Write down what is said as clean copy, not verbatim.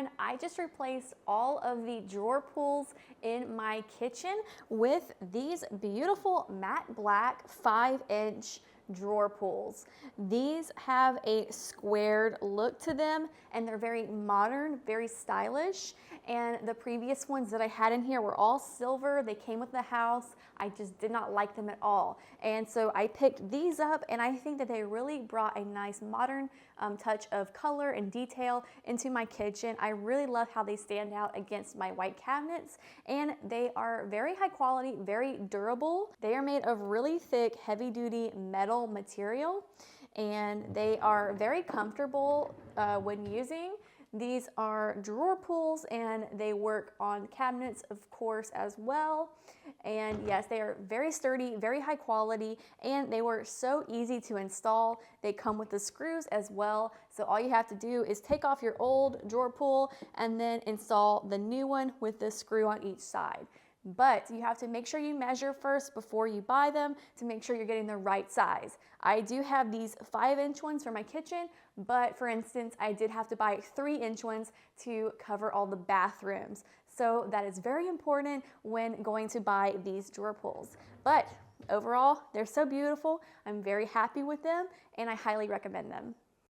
one, I just replaced all of the drawer pulls in my kitchen with these beautiful matte black 5-inch drawer pulls. These have a squared look to them and they're very modern, very stylish. And the previous ones that I had in here were all silver. They came with the house. I just did not like them at all. And so I picked these up and I think that they really brought a nice modern touch of color and detail into my kitchen. I really love how they stand out against my white cabinets, and they are very high quality, very durable. They are made of really thick, heavy duty metal material, and they are very comfortable when using. These are drawer pulls and they work on cabinets, of course, as well. And yes, they are very sturdy, very high quality, and they were so easy to install. They come with the screws as well. So all you have to do is take off your old drawer pull and then install the new one with the screw on each side. But you have to make sure you measure first before you buy them to make sure you're getting the right size. I do have these 5-inch ones for my kitchen, but for instance, I did have to buy 3-inch ones to cover all the bathrooms. So that is very important when going to buy these drawer pulls. But overall, they're so beautiful. I'm very happy with them and I highly recommend them.